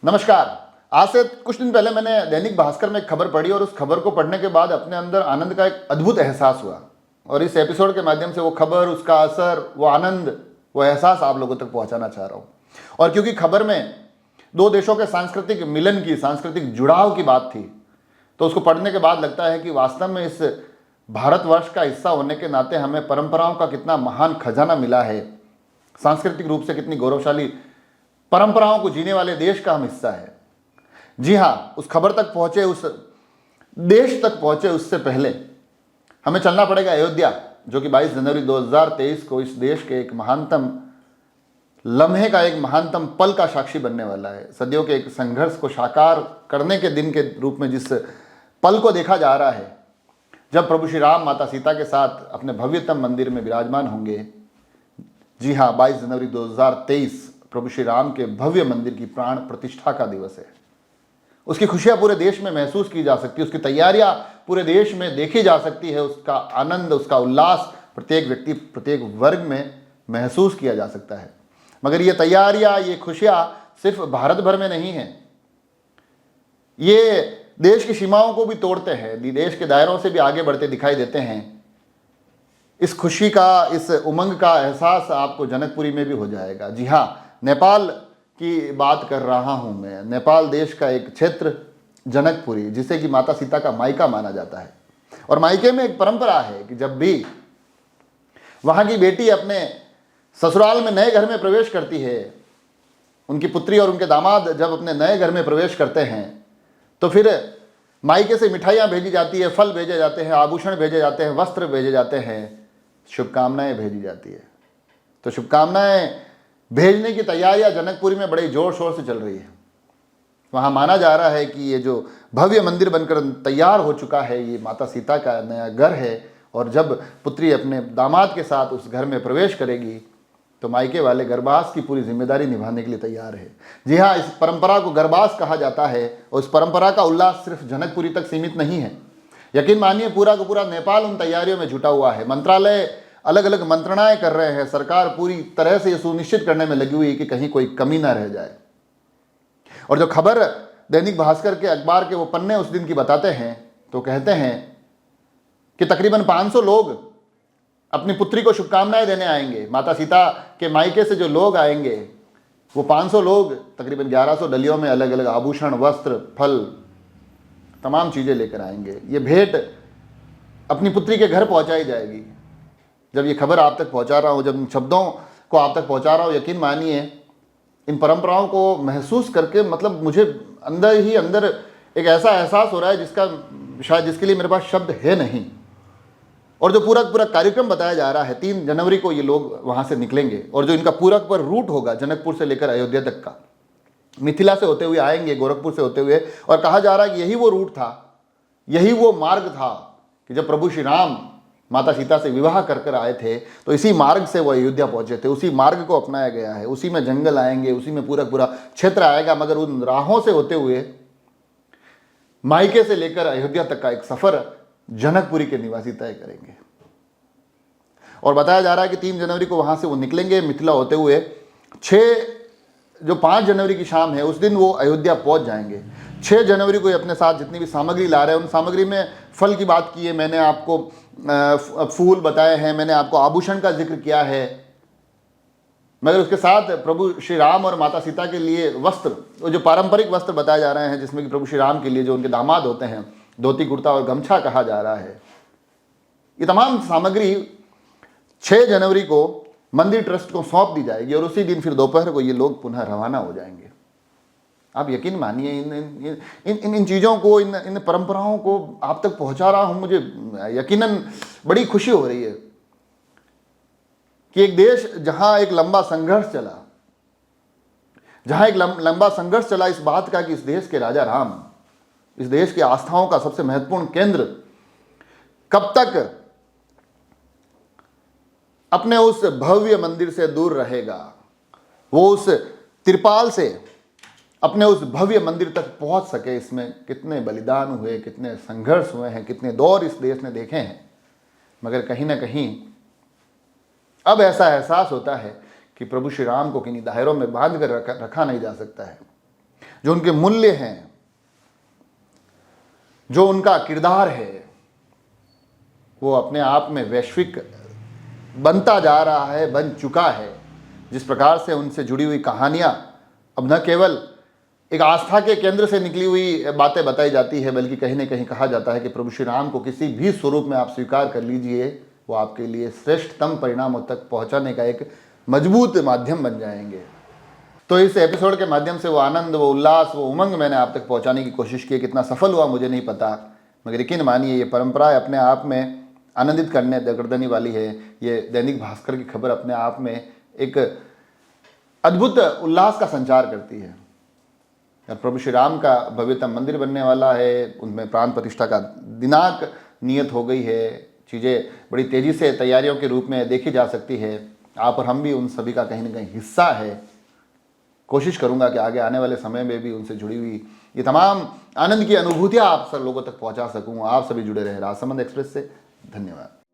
नमस्कार। आज से कुछ दिन पहले मैंने दैनिक भास्कर में एक खबर पढ़ी और उस खबर को पढ़ने के बाद अपने अंदर आनंद का एक अद्भुत एहसास हुआ और इस एपिसोड के माध्यम से वो खबर, उसका असर, वो आनंद, वो एहसास आप लोगों तक पहुंचाना चाह रहा हूं। और क्योंकि खबर में दो देशों के सांस्कृतिक मिलन की, सांस्कृतिक जुड़ाव की बात थी, तो उसको पढ़ने के बाद लगता है कि वास्तव में इस भारतवर्ष का हिस्सा होने के नाते हमें परंपराओं का कितना महान खजाना मिला है। सांस्कृतिक रूप से कितनी गौरवशाली परंपराओं को जीने वाले देश का हम हिस्सा है। जी हाँ, उस खबर तक पहुंचे, उस देश तक पहुंचे उससे पहले हमें चलना पड़ेगा अयोध्या, जो कि 22 जनवरी 2023 को इस देश के एक महानतम लम्हे का, एक महानतम पल का साक्षी बनने वाला है। सदियों के एक संघर्ष को साकार करने के दिन के रूप में जिस पल को देखा जा रहा है, जब प्रभु श्री राम माता सीता के साथ अपने भव्यतम मंदिर में विराजमान होंगे। जी हाँ, 22 जनवरी 2023 प्रभु श्री राम के भव्य मंदिर की प्राण प्रतिष्ठा का दिवस है। उसकी खुशियां पूरे देश में महसूस की जा सकती है, उसकी तैयारियां पूरे देश में देखी जा सकती है, उसका आनंद, उसका उल्लास प्रत्येक व्यक्ति, प्रत्येक वर्ग में महसूस किया जा सकता है। मगर ये तैयारियां, ये खुशियां सिर्फ भारत भर में नहीं है, ये देश की सीमाओं को भी तोड़ते हैं, देश के दायरों से भी आगे बढ़ते दिखाई देते हैं। इस खुशी का, इस उमंग का एहसास आपको जनकपुरी में भी हो जाएगा। जी हाँ, नेपाल की बात कर रहा हूं मैं। नेपाल देश का एक क्षेत्र जनकपुरी, जिसे कि माता सीता का मायका माना जाता है। और मायके में एक परंपरा है कि जब भी वहां की बेटी अपने ससुराल में नए घर में प्रवेश करती है, उनकी पुत्री और उनके दामाद जब अपने नए घर में प्रवेश करते हैं, तो फिर मायके से मिठाइयाँ भेजी जाती है, फल भेजे जाते हैं, आभूषण भेजे जाते हैं, वस्त्र भेजे जाते हैं, शुभकामनाएं भेजी जाती है। तो शुभकामनाएं भेजने की तैयारियां जनकपुरी में बड़े जोर शोर से चल रही है। वहां माना जा रहा है कि ये जो भव्य मंदिर बनकर तैयार हो चुका है, ये माता सीता का नया घर है। और जब पुत्री अपने दामाद के साथ उस घर में प्रवेश करेगी, तो मायके वाले गर्भवास की पूरी जिम्मेदारी निभाने के लिए तैयार है। जी हाँ, इस परंपरा को गर्भवास कहा जाता है और इस परंपरा का उल्लास सिर्फ जनकपुरी तक सीमित नहीं है। यकीन मानिए, पूरा का पूरा नेपाल उन तैयारियों में जुटा हुआ है। मंत्रालय अलग अलग मंत्रणाएं कर रहे हैं, सरकार पूरी तरह से ये सुनिश्चित करने में लगी हुई है कि कहीं कोई कमी ना रह जाए। और जो खबर दैनिक भास्कर के अखबार के वो पन्ने उस दिन की बताते हैं, तो कहते हैं कि तकरीबन 500 लोग अपनी पुत्री को शुभकामनाएं देने आएंगे। माता सीता के मायके से जो लोग आएंगे, वो 500 लोग तकरीबन 1100 डलियों में अलग अलग आभूषण, वस्त्र, फल, तमाम चीज़ें लेकर आएंगे। ये भेंट अपनी पुत्री के घर पहुंचाई जाएगी। जब ये खबर आप तक पहुंचा रहा हूँ, जब इन शब्दों को आप तक पहुंचा रहा हूँ, यकीन मानिए, इन परंपराओं को महसूस करके मतलब मुझे अंदर ही अंदर एक ऐसा एहसास हो रहा है जिसका शायद, जिसके लिए मेरे पास शब्द है नहीं। और जो पूरा पूरा कार्यक्रम बताया जा रहा है, 3 जनवरी को ये लोग वहाँ से निकलेंगे और जो इनका पूरा पर रूट होगा जनकपुर से लेकर अयोध्या तक का, मिथिला से होते हुए आएंगे, गोरखपुर से होते हुए। और कहा जा रहा है कि यही वो रूट था, यही वो मार्ग था कि जब प्रभु श्री राम माता सीता से विवाह कर कर आए थे, तो इसी मार्ग से वो अयोध्या पहुंचे थे। उसी मार्ग को अपनाया गया है। उसी में जंगल आएंगे, उसी में पूरा पूरा क्षेत्र आएगा, मगर उन राहों से होते हुए मायके से लेकर अयोध्या तक का एक सफर जनकपुरी के निवासी तय करेंगे। और बताया जा रहा है कि 3 जनवरी को वहां से वो निकलेंगे मिथिला होते हुए। 5 जनवरी की शाम है, उस दिन वो अयोध्या पहुंच जाएंगे। 6 जनवरी को अपने साथ जितनी भी सामग्री ला रहे हैं, उन सामग्री में फल की बात की है मैंने, आपको फूल बताए हैं, मैंने आपको आभूषण का जिक्र किया है, मगर उसके साथ प्रभु श्री राम और माता सीता के लिए वस्त्र, वो जो पारंपरिक वस्त्र बताए जा रहे हैं, जिसमें कि प्रभु श्री राम के लिए जो उनके दामाद होते हैं, धोती कुर्ता और गमछा कहा जा रहा है, ये तमाम सामग्री 6 जनवरी को मंदिर ट्रस्ट को सौंप दी जाएगी और उसी दिन फिर दोपहर को ये लोग पुनः रवाना हो जाएंगे। आप यकीन मानिए, इन चीज़ों को, इन परंपराओं को आप तक पहुंचा रहा हूं, मुझे यकीनन बड़ी खुशी हो रही है कि एक देश जहां एक लंबा संघर्ष चला, इस बात का कि इस देश के राजा राम, इस देश की आस्थाओं का सबसे महत्वपूर्ण केंद्र कब तक अपने उस भव्य मंदिर से दूर रहेगा, वो उस तिरपाल से अपने उस भव्य मंदिर तक पहुंच सके। इसमें कितने बलिदान हुए, कितने संघर्ष हुए हैं, कितने दौर इस देश ने देखे हैं, मगर कहीं ना कहीं अब ऐसा एहसास होता है कि प्रभु श्री राम को किन्हीं दायरों में बांध कर रखा नहीं जा सकता है। जो उनके मूल्य हैं, जो उनका किरदार है, वो अपने आप में वैश्विक बनता जा रहा है, बन चुका है। जिस प्रकार से उनसे जुड़ी हुई कहानियाँ अब न केवल एक आस्था के केंद्र से निकली हुई बातें बताई जाती है, बल्कि कहीं न कहीं कहा जाता है कि प्रभु श्री राम को किसी भी स्वरूप में आप स्वीकार कर लीजिए, वो आपके लिए श्रेष्ठतम परिणामों तक पहुंचाने का एक मजबूत माध्यम बन जाएंगे। तो इस एपिसोड के माध्यम से वो आनंद, वो उल्लास, वो उमंग मैंने आप तक पहुंचाने की कोशिश की। कितना सफल हुआ मुझे नहीं पता, मगर यकीन मानिए ये परंपरा अपने आप में आनंदित कर देने वाली है। ये दैनिक भास्कर की खबर अपने आप में एक अद्भुत उल्लास का संचार करती है। और प्रभु श्री राम का भव्यतम मंदिर बनने वाला है, उनमें प्राण प्रतिष्ठा का दिनांक नियत हो गई है। चीज़ें बड़ी तेज़ी से तैयारियों के रूप में देखी जा सकती है। आप और हम भी उन सभी का कहीं ना कहीं हिस्सा है। कोशिश करूंगा कि आगे आने वाले समय में भी उनसे जुड़ी हुई ये तमाम आनंद की अनुभूतियाँ आप सब लोगों तक पहुंचा सकूँ। आप सभी जुड़े रहे राजसमंद एक्सप्रेस से। धन्यवाद।